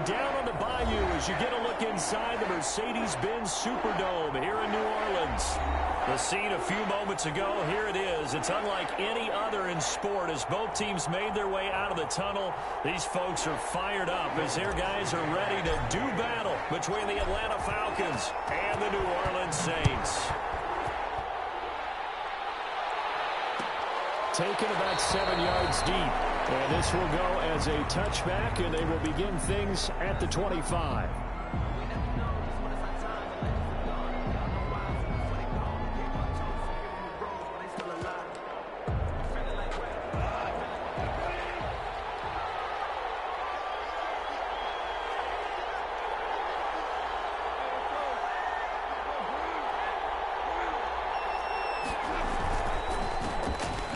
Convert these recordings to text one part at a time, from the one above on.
down on the Bayou as you get a look inside the Mercedes-Benz Superdome here in New Orleans. The scene a few moments ago, here it is. It's unlike any other in sport as both teams made their way out of the tunnel. These folks are fired up as their guys are ready to do battle between the Atlanta Falcons and the New Orleans Saints. Taken about 7 yards deep. And this will go as a touchback, and they will begin things at the 25.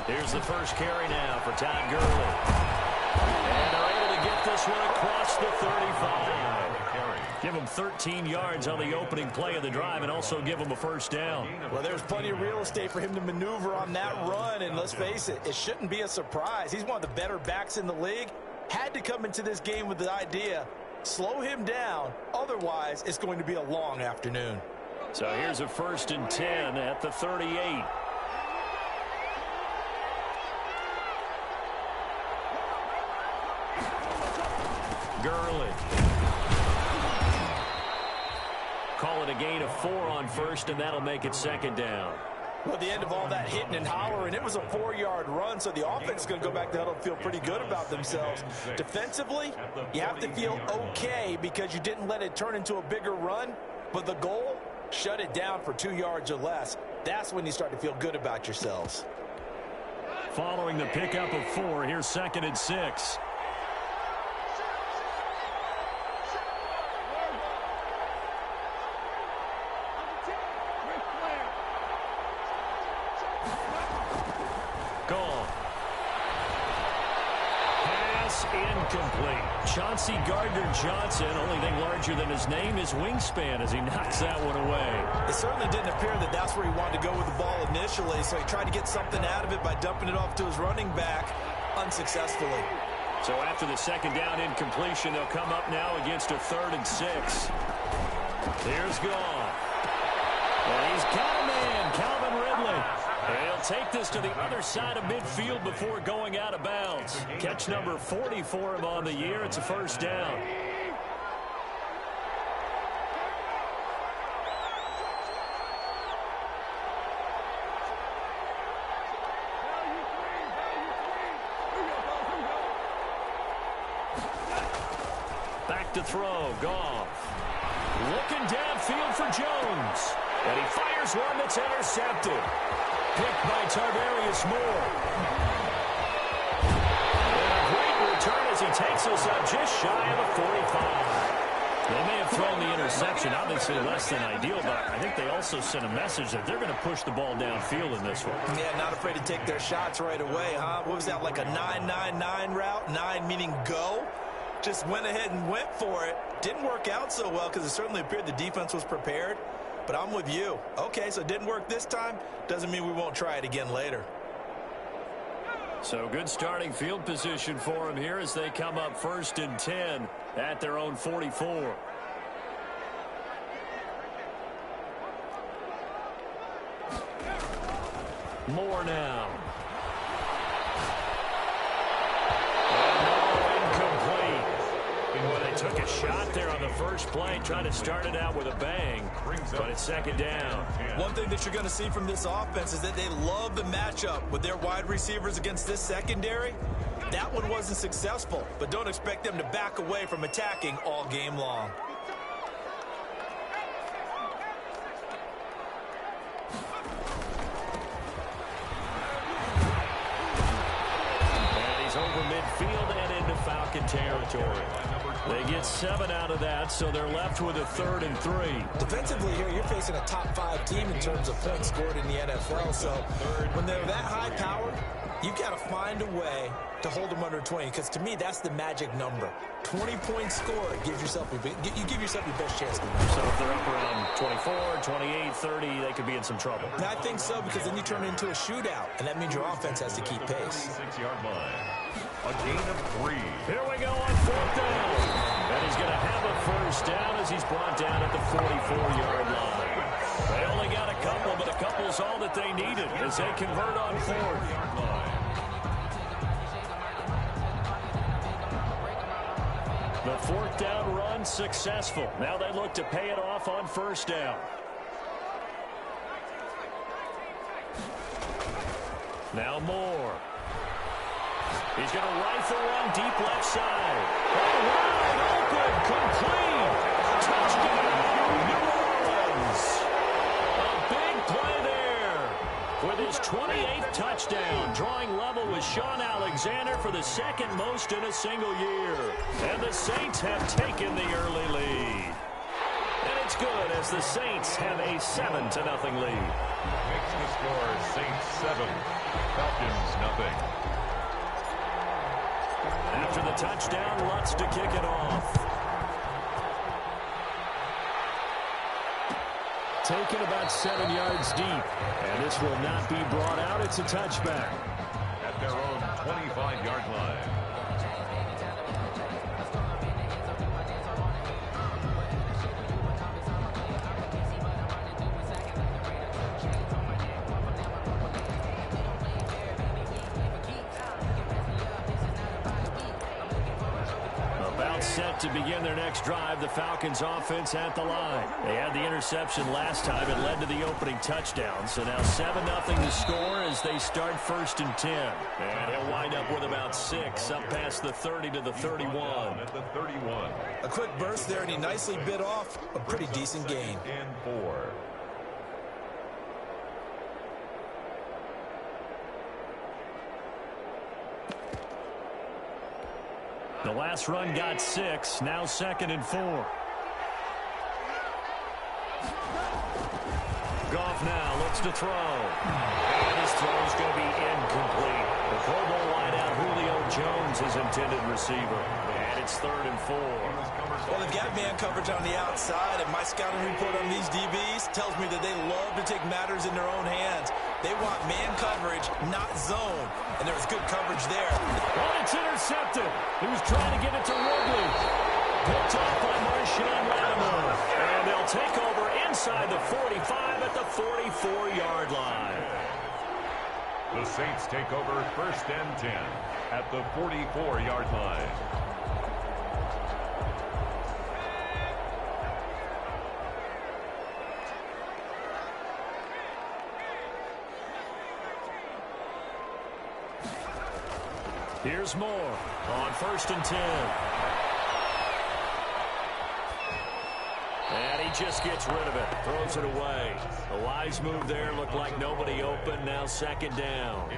Here's the first carry now for Todd Gurley. And they're able to get this one across the 35. Give him 13 yards on the opening play of the drive and also give him a first down. Well, there's plenty of real estate for him to maneuver on that run, and let's face it, it shouldn't be a surprise. He's one of the better backs in the league. Had to come into this game with the idea, slow him down, otherwise it's going to be a long afternoon. So here's a 1st and 10 at the 38. Gurley. Call it a gain of 4 on first, and that'll make it 2nd down. Well, at the end of all that hitting and hollering, it was a 4-yard run, so the offense is going to go back to huddle and feel pretty good about themselves. Defensively, you have to feel okay because you didn't let it turn into a bigger run, but the goal, shut it down for 2 yards or less. That's when you start to feel good about yourselves. Following the pickup of 4, here's 2nd and 6. Gone. Pass incomplete. Chauncey Gardner-Johnson, only thing larger than his name is wingspan as he knocks that one away. It certainly didn't appear that that's where he wanted to go with the ball initially, so he tried to get something out of it by dumping it off to his running back unsuccessfully. So after the 2nd down incompletion, they'll come up now against a 3rd and 6. Here's Gone. And he's got a man, Calvin Ridley. And he'll take this to the other side of midfield before going out of bounds. Catch number 40 for him on the year. It's a 1st down. Back to throw, Goff. Looking downfield for Jones. And he fires one that's intercepted. Picked by Tarvarius Moore. And a great return as he takes us up just shy of the 45. They may have thrown the interception, obviously less than ideal, but I think they also sent a message that they're going to push the ball downfield in this one. Yeah, not afraid to take their shots right away, huh? What was that, like a 9-9-9 route? 9 meaning go? Just went ahead and went for it. Didn't work out so well because it certainly appeared the defense was prepared. But I'm with you. Okay, so it didn't work this time. Doesn't mean we won't try it again later. So good starting field position for them here as they come up 1st and 10 at their own 44. Moore now. Well, they took a shot there on the first play, trying to start it out with a bang, but it's 2nd down. One thing that you're going to see from this offense is that they love the matchup with their wide receivers against this secondary. That one wasn't successful, but don't expect them to back away from attacking all game long. And he's over midfield and into Falcon territory. They get 7 out of that, so they're left with a 3rd and 3. Defensively here, you're facing a top 5 team in terms of points scored in the NFL. So when they're that high powered, you've got to find a way to hold them under 20. Because to me, that's the magic number. 20 points scored gives yourself you give yourself your best chance to win. So if they're up around 24, 28, 30, they could be in some trouble. And I think so, because then you turn it into a shootout, and that means your offense has to keep pace. 6-yard line. A gain of 3. Here we go on 4th down. And he's going to have a first down as he's brought down at the 44-yard line. They only got a couple, but a couple's all that they needed as they convert on fourth. The fourth down run successful. Now they look to pay it off on first down. Now Moore. He's going to rifle one deep left side. Wide open, complete. Touchdown, New Orleans. A big play there with his 28th touchdown, drawing level with Sean Alexander for the second most in a single year. And the Saints have taken the early lead. And it's good as the Saints have a 7-0 lead. Makes the score Saints 7, Falcons nothing. After the touchdown, Lutz to kick it off. Taken about 7 yards deep. And this will not be brought out. It's a touchback. At their own 25-yard line. Set to begin their next drive, the Falcons offense at the line. They had the interception last time. It led to the opening touchdown. So now 7-0 to score as they start 1st and 10. And he'll wind up with about 6 up past the 30 to the 31. At the 31. A quick burst there, and he nicely bit off a pretty decent gain. And 4. The last run got 6. Now 2nd and 4. Goff now looks to throw. And his throw is going to be incomplete. The Pro Bowl wideout Julio Jones is intended receiver. And it's 3rd and 4. Well, they've got man coverage on the outside, and my scouting report on these DBs tells me that they love to take matters in their own hands. They want man coverage, not zone. And there was good coverage there. Oh, it's intercepted. He was trying to get it to Ridley. Picked off by Marshawn Lattimore. And they'll take over inside the 45 at the 44-yard line. The Saints take over 1st and 10 at the 44-yard line. Here's Moore on 1st and 10. And he just gets rid of it, throws it away. A wise move there, looked like nobody open, now 2nd down.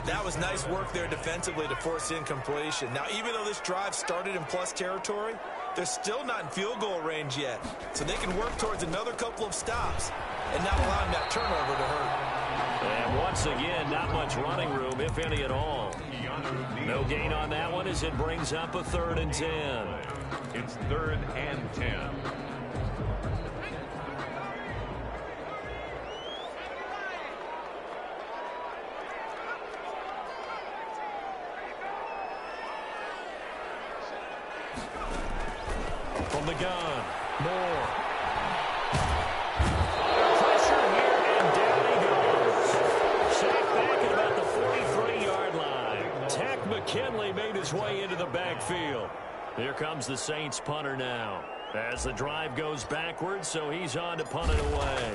That was nice work there defensively to force incompletion. Now, even though this drive started in plus territory, they're still not in field goal range yet. So they can work towards another couple of stops and not allowing that turnover to hurt. And once again, not much running room, if any at all. No gain on that one as it brings up a 3rd and 10. It's 3rd and 10. From the gun, Moore. McKinley made his way into the backfield. Here comes the Saints punter now as the drive goes backwards, so he's on to punt it away.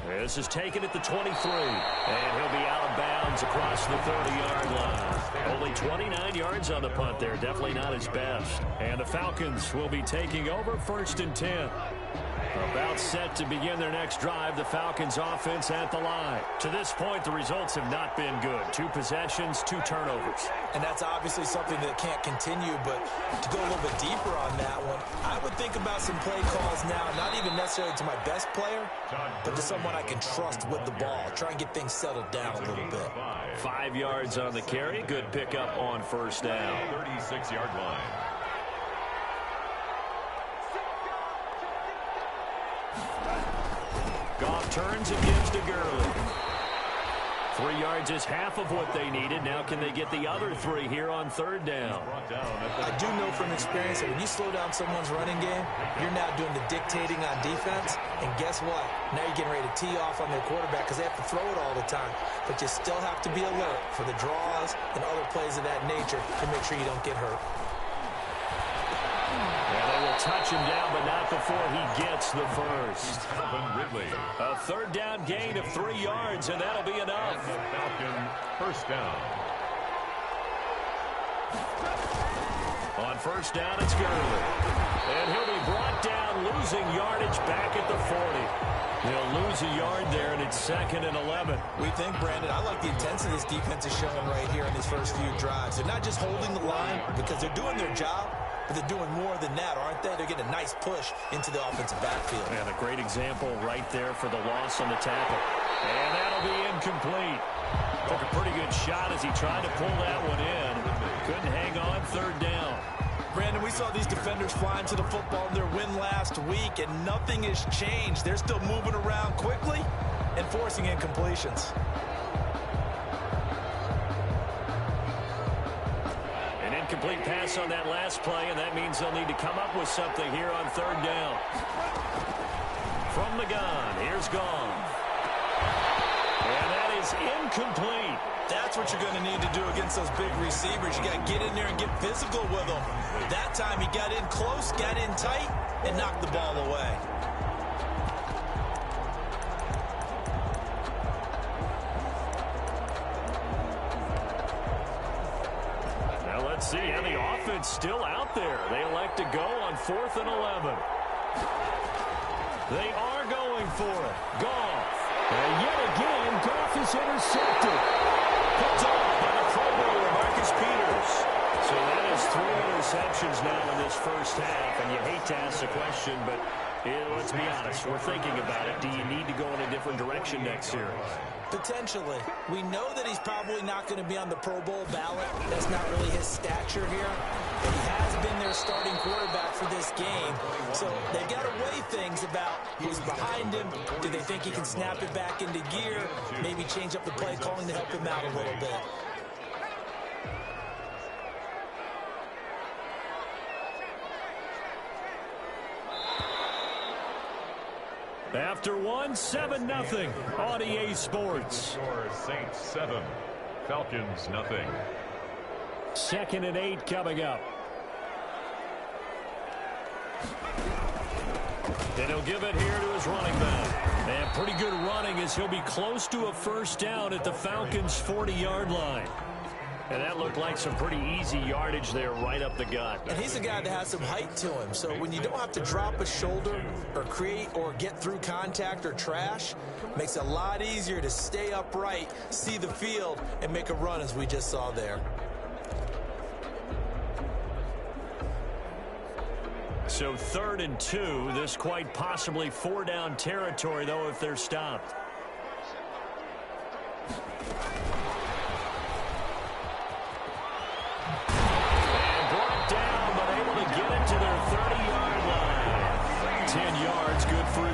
This is taken at the 23, and he'll be out of bounds across the 30-yard line. Only 29 yards on the punt there, definitely not his best. And the Falcons will be taking over 1st and 10. About set to begin their next drive, the Falcons offense at the line. To this point, the results have not been good. 2 possessions, 2 turnovers. And that's obviously something that can't continue, but to go a little bit deeper on that one, I would think about some play calls now, not even necessarily to my best player, but to someone I can trust with the ball. Try and get things settled down a little bit. 5 yards on the carry. Good pickup on 1st down. 36-yard line. Goff turns and gives to Gurley. 3 yards is half of what they needed. Now can they get the other 3 here on third down? I do know from experience that when you slow down someone's running game, you're now doing the dictating on defense. And guess what? Now you're getting ready to tee off on their quarterback because they have to throw it all the time. But you still have to be alert for the draws and other plays of that nature to make sure you don't get hurt. Touch him down, but not before he gets the first. A third down gain of 3 yards, and that'll be enough. Falcon first down. On first down, it's Gurley. And he'll be brought down, losing yardage back at the 40. He'll lose a yard there, and it's 2nd and 11. We think, Brandon, I like the intensity this defense is showing right here in these first few drives. They're not just holding the line because they're doing their job, but they're doing more than that, aren't they? They're getting a nice push into the offensive backfield. And a great example right there for the loss on the tackle. And that'll be incomplete. Took a pretty good shot as he tried to pull that one in. Couldn't hang on third down. Brandon, we saw these defenders flying to the football in their win last week, and nothing has changed. They're still moving around quickly and forcing incompletions. An incomplete pass on that last play, and that means they'll need to come up with something here on third down. From the gun, here's Gone. And that is incomplete. That's what you're going to need to do against those big receivers. You got to get in there and get physical with them. That time he got in close, got in tight, and knocked the ball away. Now let's see how the offense still out there. They elect to go on 4th and 11. They are going for it. Goff. And yet again, Goff is intercepted. Picked off by the Pro Bowler, Marcus Peters. So that is 3 interceptions now in this first half. And you hate to ask the question, but let's be honest. We're thinking about it. Do you need to go in a different direction next series? Potentially. We know that he's probably not going to be on the Pro Bowl ballot. That's not really his stature here. But he has been their starting quarterback for this game. So they've got to weigh things about who's behind him. Do they think he can snap it back into gear? Maybe change up the play calling to help him out a little bit. After one, 7-0 on EA Sports. Score Saints 7, Falcons nothing. 2nd and 8 coming up. And he'll give it here to his running back. And pretty good running as he'll be close to a first down at the Falcons' 40-yard line. And that looked like some pretty easy yardage there right up the gut. And he's a guy that has some height to him. So when you don't have to drop a shoulder or create or get through contact or trash, makes it a lot easier to stay upright, see the field, and make a run as we just saw there. So 3rd and 2. This quite possibly 4-down territory, though, if they're stopped.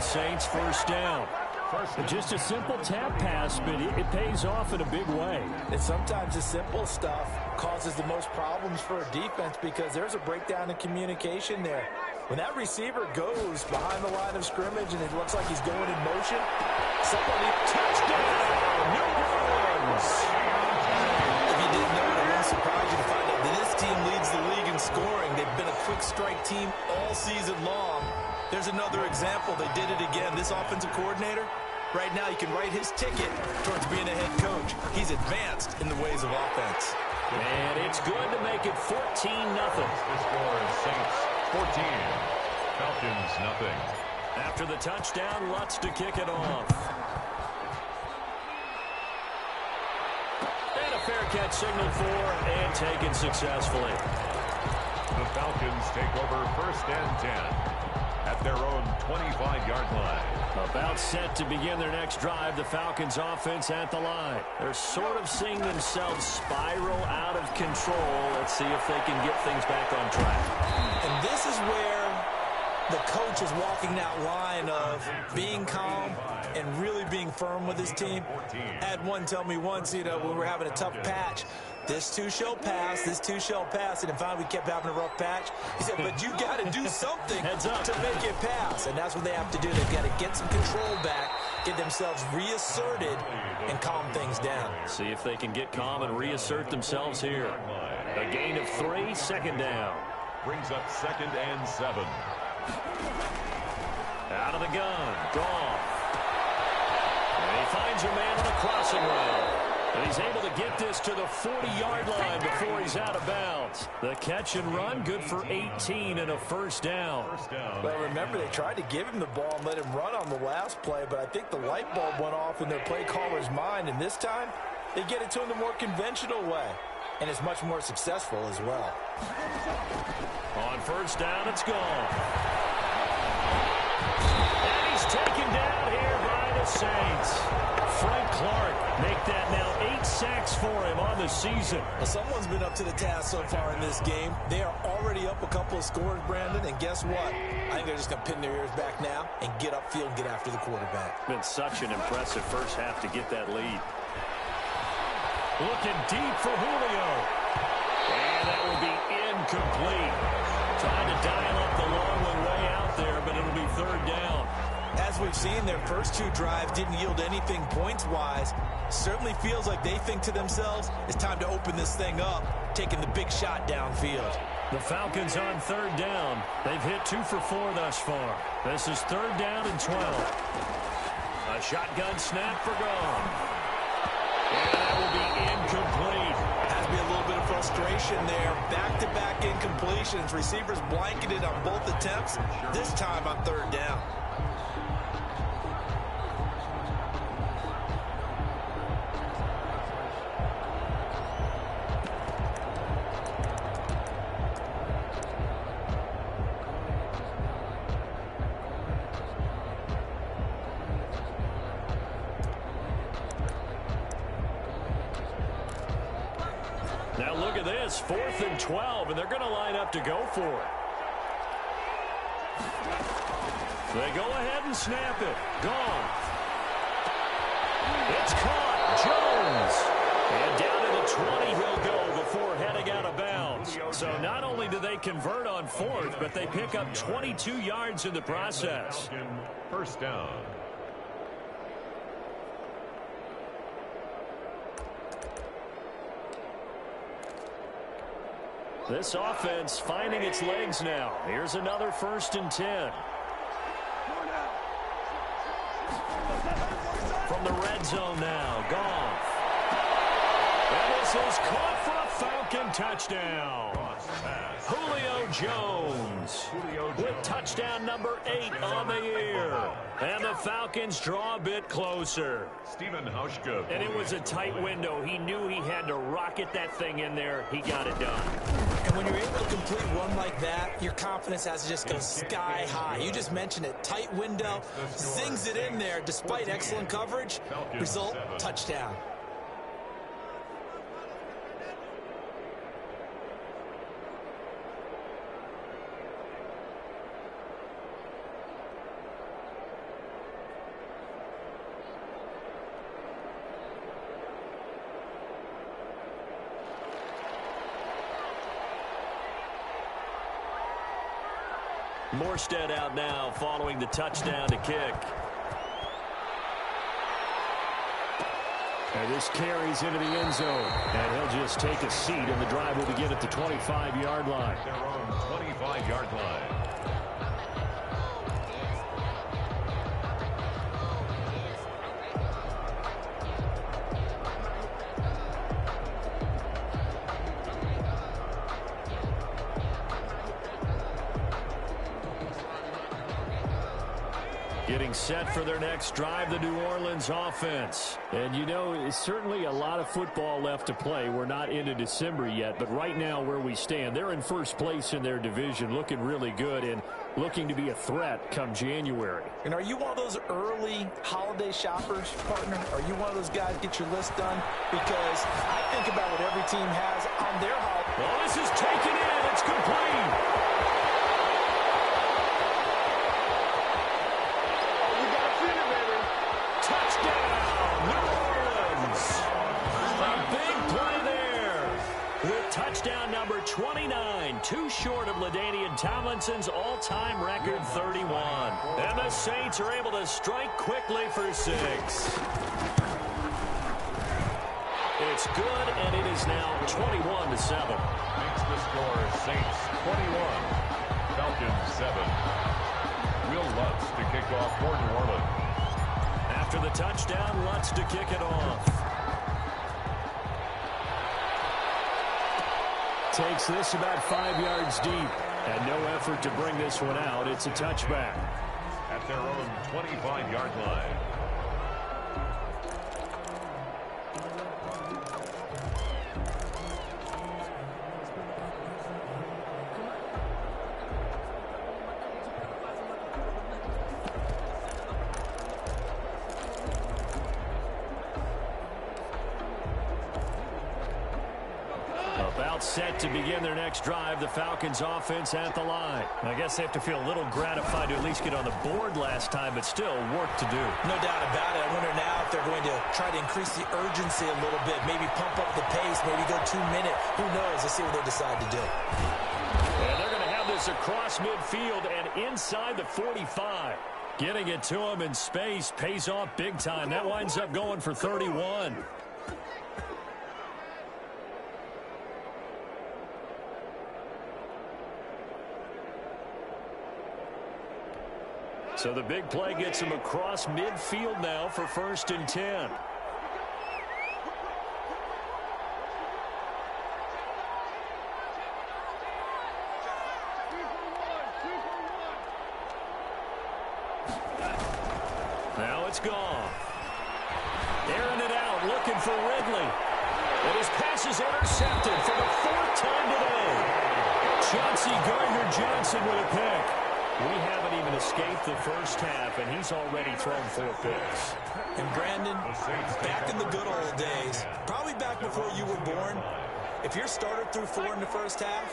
Saints first down. Just a simple tap pass, but it pays off in a big way. And sometimes the simple stuff causes the most problems for a defense because there's a breakdown in communication there. When that receiver goes behind the line of scrimmage and it looks like he's going in motion, somebody touchdown, New Orleans. If you didn't know it, it won't surprise you to find out that this team leads the league in scoring. They've been a quick strike team all season long. There's another example. They did it again. This offensive coordinator, right now, you can write his ticket towards being a head coach. He's advanced in the ways of offense. And it's good to make it 14-0. The score is Saints 14, Falcons nothing. After the touchdown, Lutz to kick it off. And a fair catch signaled for and taken successfully. The Falcons take over 1st and 10. At their own 25-yard line. About set to begin their next drive, the Falcons offense at the line. They're sort of seeing themselves spiral out of control. Let's see if they can get things back on track. And this is where The coach is walking that line of being calm and really being firm with his team. I had one tell me once, when we were having a tough patch, this too shall pass, this too shall pass. And finally we kept having a rough patch. He said, but you got to do something to make it pass. And that's what they have to do. They've got to get some control back, get themselves reasserted, and calm things down. See if they can get calm and reassert themselves here. A gain of 3, second down. Brings up 2nd and 7. Out of the gun, Goff. And he finds a man on a crossing route. And he's able to get this to the 40-yard line before he's out of bounds. The catch and run, good for 18 and a first down. Well, remember, they tried to give him the ball and let him run on the last play, but I think the light bulb went off in their play caller's mind, and this time they get it to him the more conventional way, and it's much more successful as well. On first down, it's gone. And he's taken down here by the Saints. Frank Clark make that now 8 sacks for him on the season. Well, someone's been up to the task so far in this game. They are already up a couple of scores, Brandon, and guess what? I think they're just going to pin their ears back now and get upfield and get after the quarterback. Been such an impressive first half to get that lead. Looking deep for Julio. And that will be incomplete. Trying to dial up the long one way out there, but it'll be third down. As we've seen, their first 2 drives didn't yield anything points-wise. Certainly feels like they think to themselves, it's time to open this thing up, taking the big shot downfield. The Falcons on third down. They've hit 2 for 4 thus far. This is third down and 12. A shotgun snap for Goff. And that will be incomplete. Has to be a little bit of frustration there. Back-to-back incompletions. Receivers blanketed on both attempts, this time on third down. Now look at this, 4th and 12, and they're going to line up to go for it. They go ahead and snap it. Gone. It's caught. Jones. And down to the 20 he'll go before heading out of bounds. So not only do they convert on 4th, but they pick up 22 yards in the process. First down. This offense finding its legs now. Here's another 1st and 10. From the red zone now, Goff. And this is caught for a Falcon touchdown. Julio Jones with touchdown number 8 on the year. And the Falcons draw a bit closer. And it was a tight window. He knew he had to rocket that thing in there. He got it done. And when you're able to complete one like that, your confidence has to just go sky high. You just mentioned it. Tight window, zings it in there despite excellent coverage. Result, touchdown. Morstead out now following the touchdown to kick. And this carries into the end zone. And he'll just take a seat, and the drive will begin at the 25-yard line. Their own 25-yard line. Getting set for their next drive, the New Orleans offense. And you know, it's certainly a lot of football left to play. We're not into December yet, but right now where we stand, they're in first place in their division, looking really good and looking to be a threat come January. And are you one of those early holiday shoppers, partner? Are you one of those guys get your list done? Because I think about what every team has on their holiday. Well, this is taken in. It's complete. touchdown number 29, too short of LaDainian Tomlinson's all-time record 31. And the Saints are able to strike quickly for 6. It's good, and it is now 21-7. Makes the score Saints 21, Falcons 7. Will Lutz to kick off for New Orleans. After the touchdown, Lutz to kick it off. Takes this about 5 yards deep. And no effort to bring this one out. It's a touchback. At their own 25-yard line. Set to begin their next drive, the Falcons offense at the line. I guess they have to feel a little gratified to at least get on the board last time, but still work to do. No doubt about it. I wonder now if they're going to try to increase the urgency a little bit, maybe pump up the pace, maybe go 2 minute. Who knows? Let's see what they decide to do. And they're going to have this across midfield and inside the 45. Getting it to him in space pays off big time. That winds up going for 31. So the big play gets him across midfield now for 1st and 10. Now it's gone. Airing it out, looking for Ridley. And his pass is intercepted for the 4th time today. Chauncey Gardner-Johnson with a pick. We haven't even escaped the first half, and he's already thrown 4 picks. And Brandon, back in the good old days, probably back before you were born, if your starter threw 4 in the first half,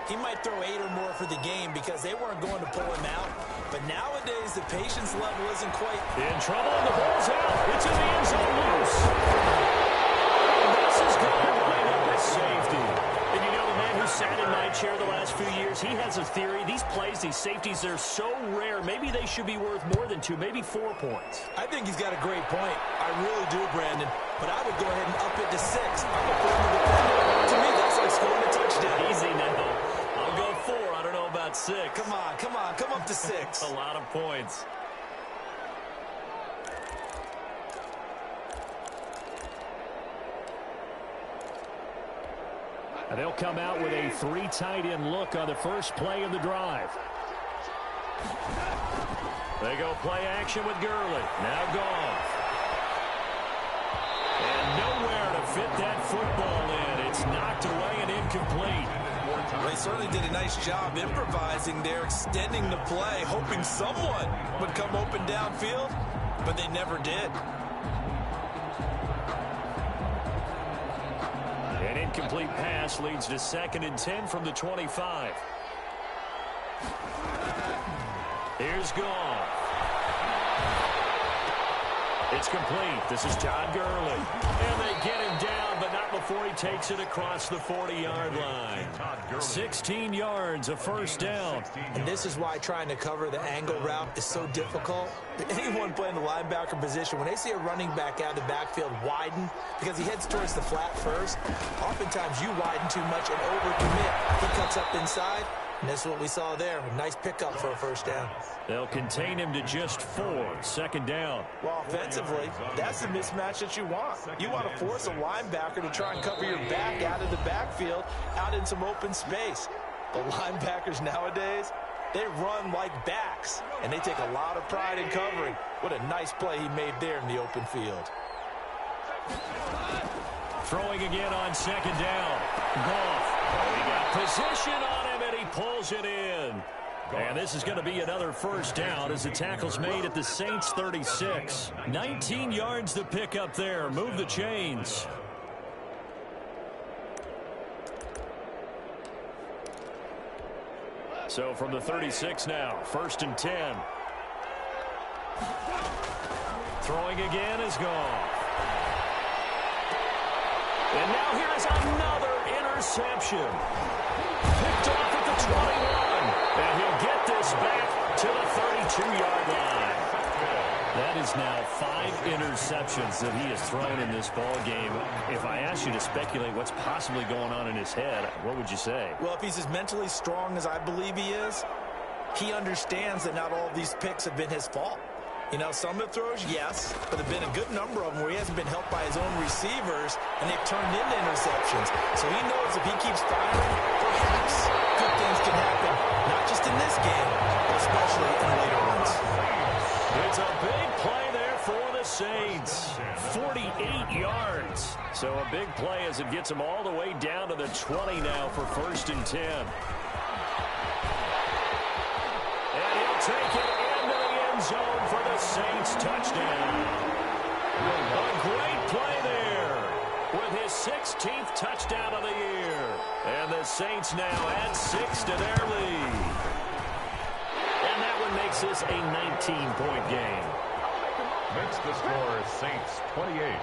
he might throw 8 or more for the game because they weren't going to pull him out. But nowadays, the patience level isn't quite... In trouble, and the ball's out. It's in the end zone loose. And this is going to wind up as safety. And you know, the man who sat in my chair the last few years, he has a theory. These plays, these safeties, they're so rare. Maybe they should be worth more than 2, maybe 4 points. I think he's got a great point. I really do, Brandon. But I would go ahead and up it to 6. I'm a firm defender. To me, that's like scoring a touchdown. Easy now. I'll go 4. I don't know about 6. Come on. Come up to 6. A lot of points. And they'll come out with a 3 tight end look on the first play of the drive. They go play action with Gurley. Now Goff. And nowhere to fit that football in. It's knocked away and incomplete. They certainly did a nice job improvising there, extending the play, hoping someone would come open downfield, but they never did. An incomplete pass leads to 2nd and 10 from the 25. Here's Goff. It's complete. This is Todd Gurley. And they get him down, but not before he takes it across the 40-yard line. 16 yards, a first down. And this is why trying to cover the angle route is so difficult. Anyone playing the linebacker position, when they see a running back out of the backfield widen, because he heads towards the flat first, oftentimes you widen too much and overcommit. He cuts up inside. And that's what we saw there. A nice pickup for a first down. They'll contain him to just 4. 2nd down. Well, offensively, that's the mismatch that you want. You want to force a linebacker to try and cover your back out of the backfield, out in some open space. The linebackers nowadays, they run like backs, and they take a lot of pride in covering. What a nice play he made there in the open field. Throwing again on 2nd down. Goff. He got position on him, and he pulls it in. And this is going to be another first down as the tackle's made at the Saints 36. 19 yards to pick up there. Move the chains. So from the 36 now, 1st and 10. Throwing again is gone. And now here is another interception. Picked off at the 21. And he'll get this back to the 32-yard line. That is now 5 interceptions that he has thrown in this ball game. If I asked you to speculate what's possibly going on in his head, what would you say? Well, if he's as mentally strong as I believe he is, he understands that not all of these picks have been his fault. You know, some of the throws, yes, but there have been a good number of them where he hasn't been helped by his own receivers, and they've turned into interceptions. So he knows if he keeps firing, perhaps good things can happen, not just in this game, but especially in later ones. It's a big play there for the Saints. 48 yards. So a big play as it gets them all the way down to the 20 now for 1st and 10. And he'll take it into the end zone for the Saints touchdown. A great play there with his 16th touchdown of the year. And the Saints now add 6 to their lead. And that one makes this a 19-point game. Makes the score Saints 28,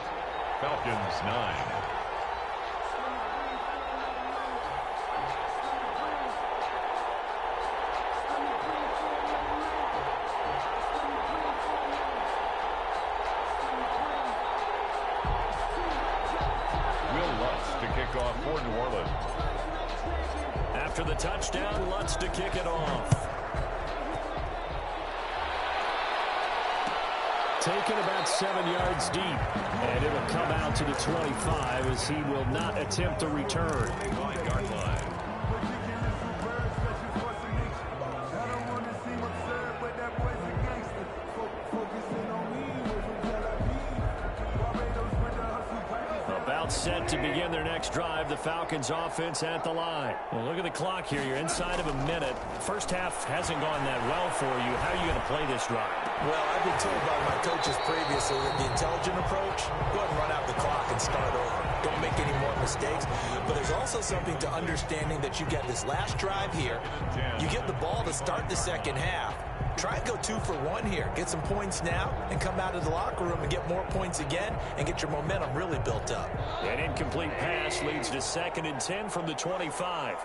Falcons 9. Off for New Orleans. After the touchdown, Lutz to kick it off. Taken about 7 yards deep, and it'll come out to the 25 as he will not attempt to return. Yard line. Set to begin their next drive. The Falcons offense at the line. Well, look at the clock here. You're inside of a minute. First half hasn't gone that well for you. How are you going to play this drive? Well, I've been told by my coaches previously that the intelligent approach, go ahead and run out the clock and start over. Don't make any more mistakes. But there's also something to understanding that you get this last drive here. You get the ball to start the second half. Try and go 2 for 1 here. Get some points now and come out of the locker room and get more points again and get your momentum really built up. An incomplete pass leads to 2nd and 10 from the 25.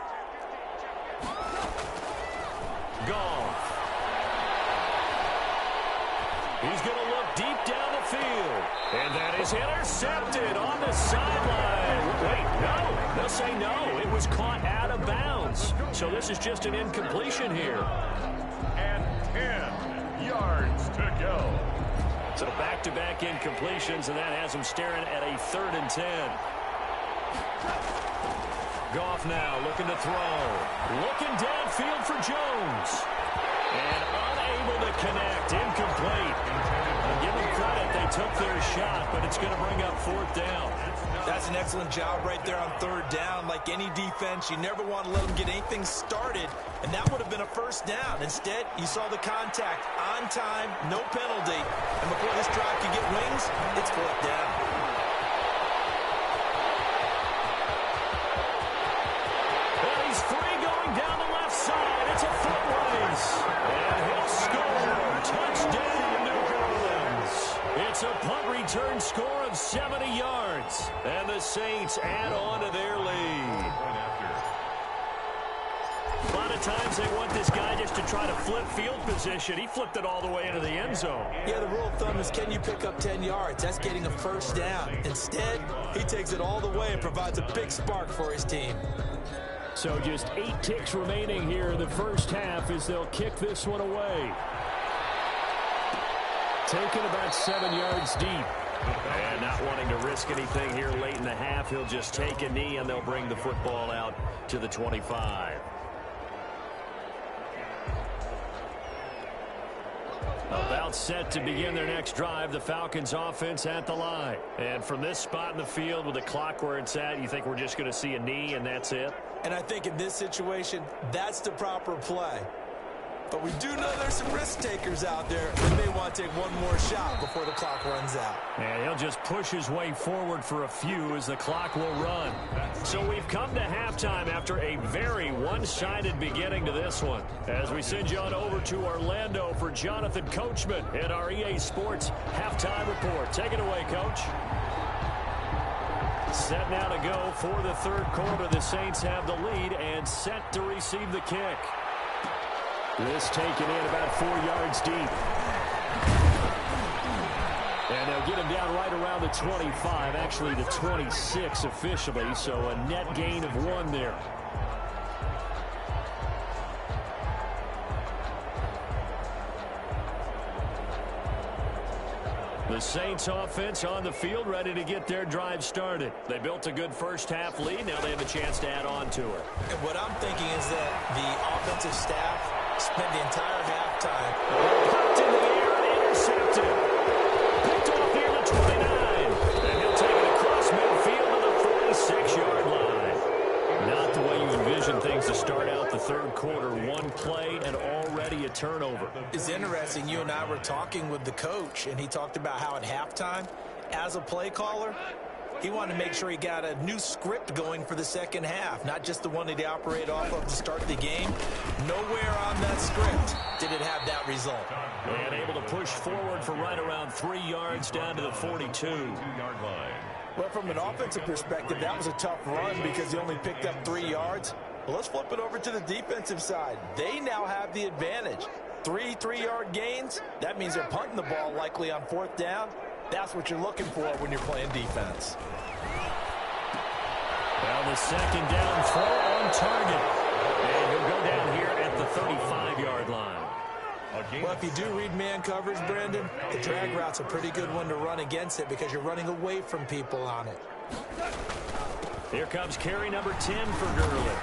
Goff. He's going to look deep down the field. And that is intercepted on the sideline. Wait, no. They'll say no. It was caught out of bounds. So this is just an incompletion here. 10 yards to go. So back-to-back incompletions, and that has him staring at a 3rd and 10. Goff now looking to throw. Looking downfield for Jones. And unable to connect. Incomplete. I'll give them credit. They took their shot, but it's going to bring up 4th down. That's an excellent job right there on 3rd down. Like any defense, you never want to let them get anything started, and that would have been a 1st down. Instead, you saw the contact on time, no penalty, and before this drive could get wings, it's 4th down. And he's free going down the left side. It's a foot race, and he'll score. Touchdown, New Orleans. It's a punt return score of 70 yards, and the Saints add on to their lead. A lot of times they want this guy just to try to flip field position. He flipped it all the way into the end zone. Yeah, the rule of thumb is can you pick up 10 yards? That's getting a 1st down. Instead, he takes it all the way and provides a big spark for his team. So just 8 ticks remaining here in the first half as they'll kick this one away. Taken about 7 yards deep. And not wanting to risk anything here late in the half, he'll just take a knee and they'll bring the football out to the 25. About set to begin their next drive, the Falcons offense at the line. And from this spot in the field with the clock where it's at, you think we're just going to see a knee and that's it? And I think in this situation, that's the proper play. But we do know there's some risk takers out there that may want to take one more shot before the clock runs out. And he'll just push his way forward for a few as the clock will run. So we've come to halftime after a very one-sided beginning to this one. As we send you on over to Orlando for Jonathan Coachman in our EA Sports Halftime Report. Take it away, Coach. Set now to go for the third quarter. The Saints have the lead and set to receive the kick. This taken in about 4 yards deep. And they'll get him down right around the 25, actually the 26 officially, so a net gain of 1 there. The Saints offense on the field, ready to get their drive started. They built a good first-half lead. Now they have a chance to add on to it. And what I'm thinking is that the offensive staff spent the entire halftime. Popped in the air and intercepted. Picked off near the 29. And he'll take it across midfield to the 46-yard line. Not the way you envision things to start out the third quarter. 1 play and already a turnover. It's interesting. You and I were talking with the coach, and he talked about how at halftime, as a play caller, he wanted to make sure he got a new script going for the second half, not just the one that he operated off of to start the game. Nowhere on that script did it have that result. And able to push forward for right around 3 yards down to the 42-yard line. Well, from an offensive perspective, that was a tough run because he only picked up 3 yards. Well, let's flip it over to the defensive side. They now have the advantage. 3 3-yard gains, that means they're punting the ball likely on 4th down. That's what you're looking for when you're playing defense. Well, the second down throw on target. And he'll go down here at the 35-yard line. Well, if you do read man coverage, Brandon, the drag route's a pretty good one to run against it because you're running away from people on it. Here comes carry number 10 for Gurley.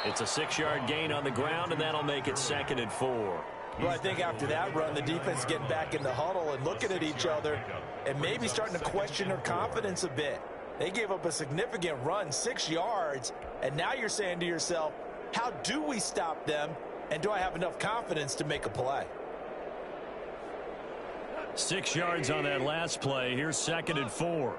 It's a 6-yard gain on the ground, and that'll make it 2nd and 4. Well, I think after that run, the defense getting back in the huddle and looking at each other and maybe starting to question their confidence a bit. They gave up a significant run, 6 yards, and now you're saying to yourself, how do we stop them, and do I have enough confidence to make a play? 6 yards on that last play. Here's 2nd and 4.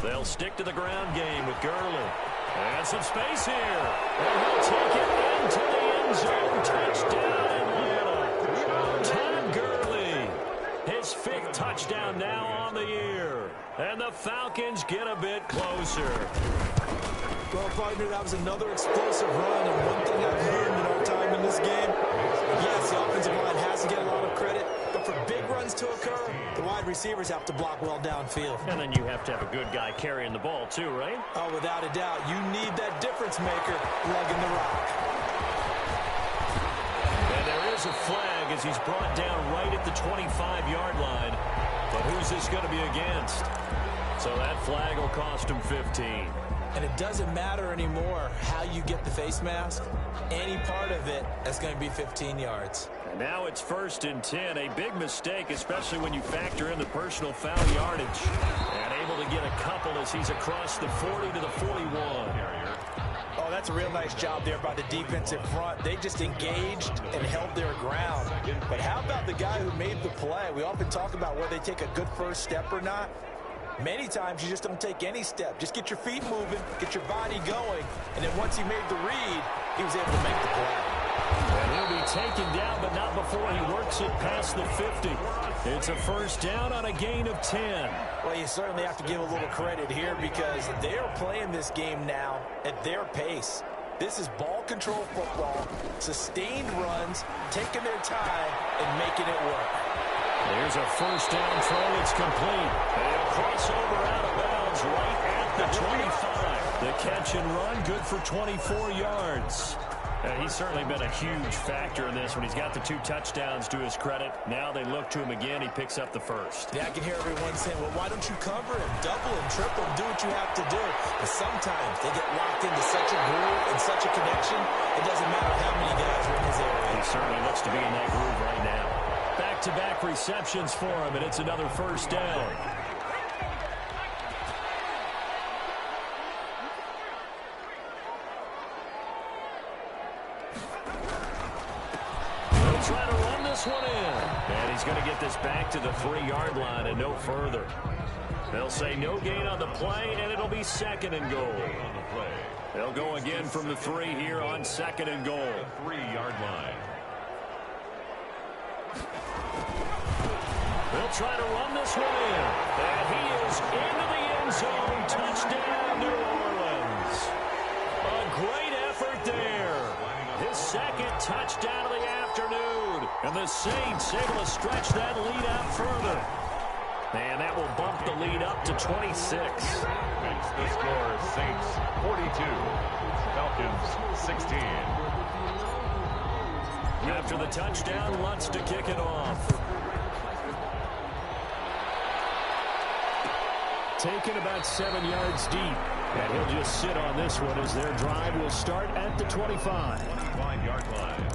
They'll stick to the ground game with Gurley. And some space here. And he'll take it into the end zone. Touchdown, Atlanta. Todd Gurley. His 5th touchdown now on the year. And the Falcons get a bit closer. Well, partner, that was another explosive run. And one thing I've learned in our time in this game, yes, the offensive line has to get a lot of credit. But for big runs to occur, the wide receivers have to block well downfield. And then you have to have a good guy carrying the ball too, right? Oh, without a doubt. You need that difference maker lugging the rock. And there is a flag as he's brought down right at the 25-yard line. But who's this going to be against? So that flag will cost him 15. And it doesn't matter anymore how you get the face mask. Any part of it is going to be 15 yards. And now it's 1st and 10. A big mistake, especially when you factor in the personal foul yardage. And able to get a couple as he's across the 40 to the 41. Oh, that's a real nice job there by the defensive front. They just engaged and held their ground. But how about the guy who made the play? We often talk about whether they take a good first step or not. Many times you just don't take any step. Just get your feet moving, get your body going, and then once he made the read, he was able to make the play. And he'll be taken down, but not before he works it past the 50. It's a 1st down on a gain of 10. Well, you certainly have to give a little credit here because they're playing this game now at their pace. This is ball control football, sustained runs, taking their time, and making it work. There's a 1st down throw. It's complete. And a crossover out of bounds right at the 25. The catch and run, good for 24 yards. He's certainly been a huge factor in this when he's got the 2 touchdowns to his credit. Now they look to him again. He picks up the 1st. Yeah, I can hear everyone saying, well, why don't you cover him, double him, triple him, do what you have to do. But sometimes they get locked into such a groove and such a connection, it doesn't matter how many guys are in his area. He certainly looks to be in that groove right now. Back-to-back receptions for him, and it's another 1st down. They'll try to run this one in. And he's going to get this back to the 3-yard line and no further. They'll say no gain on the play, and it'll be 2nd and goal. They'll go again from the 3 here on 2nd and goal. 3-yard line. He'll try to run this one in. And he is into the end zone. Touchdown, New Orleans. A great effort there. His second touchdown of the afternoon. And the Saints able to stretch that lead out further. And that will bump the lead up to 26. Makes the score Saints 42, Falcons 16. After the touchdown, Lutz to kick it off. Taken about 7 yards deep. And he'll just sit on this one as their drive will start at the 25. 25-yard line.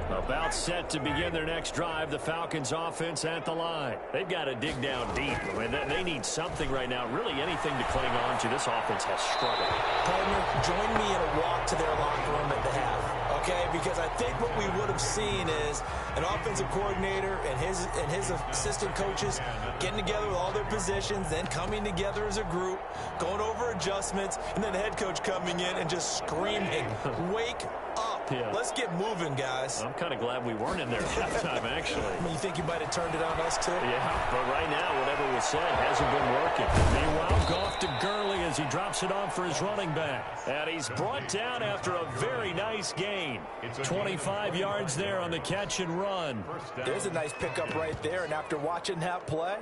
About set to begin their next drive, the Falcons offense at the line. They've got to dig down deep. I mean, they need something right now, really anything to cling on to. This offense has struggled. Partner, join me in a walk to their locker room at the half, okay? Because I think what we would have seen is an offensive coordinator and his assistant coaches getting together with all their positions, then coming together as a group, going over adjustments, and then the head coach coming in and just screaming, wake up. Yeah. Let's get moving, guys. I'm kind of glad we weren't in there at halftime, actually. I mean, you think you might have turned it on us, too? Yeah, but right now, whatever was said hasn't been working. Meanwhile, Goff to Gurley as he drops it off for his running back. And he's brought down after a very nice gain. 25 yards there on the catch and run. There's a nice pickup right there, and after watching that play,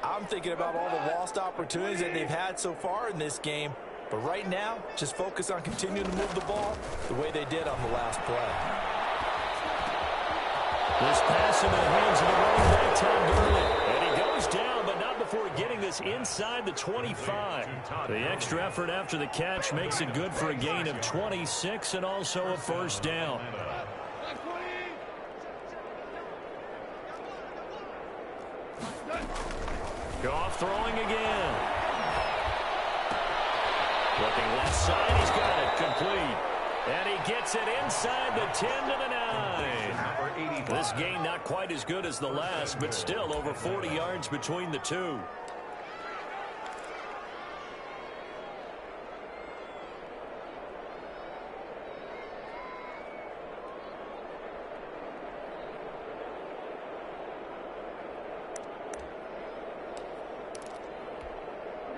I'm thinking about all the lost opportunities that they've had so far in this game. But right now, just focus on continuing to move the ball the way they did on the last play. This pass into the hands of the running back, Todd Gurley. And he goes down, but not before getting this inside the 25. The extra effort after the catch makes it good for a gain of 26 and also a first down. Goff throwing again. Looking left side, he's got it complete. And he gets it inside the 10 to the 9. This gain not quite as good as the last, but still over 40 yards between the two.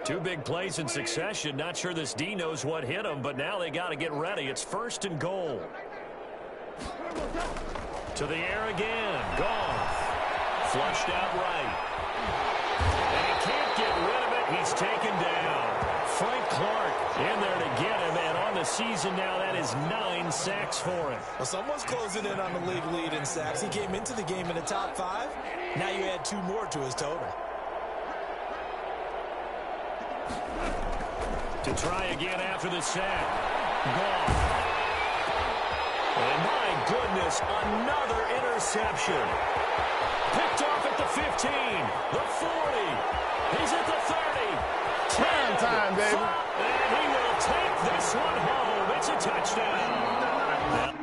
Two big plays in succession. Not sure this D knows what hit him, but now they got to get ready. It's first and goal. To the air again. Goff. Flushed out right. And he can't get rid of it. He's taken down. Frank Clark in there to get him. And on the season now, that is 9 sacks for him. Well, someone's closing in on the league lead in sacks. He came into the game in the top 5. Now you add 2 more to his total. To try again after the sack. Goff. And my goodness, another interception. Picked off at the 15, the 40. He's at the 30. 10 time, baby. 5, and he will take this one home. It's a touchdown.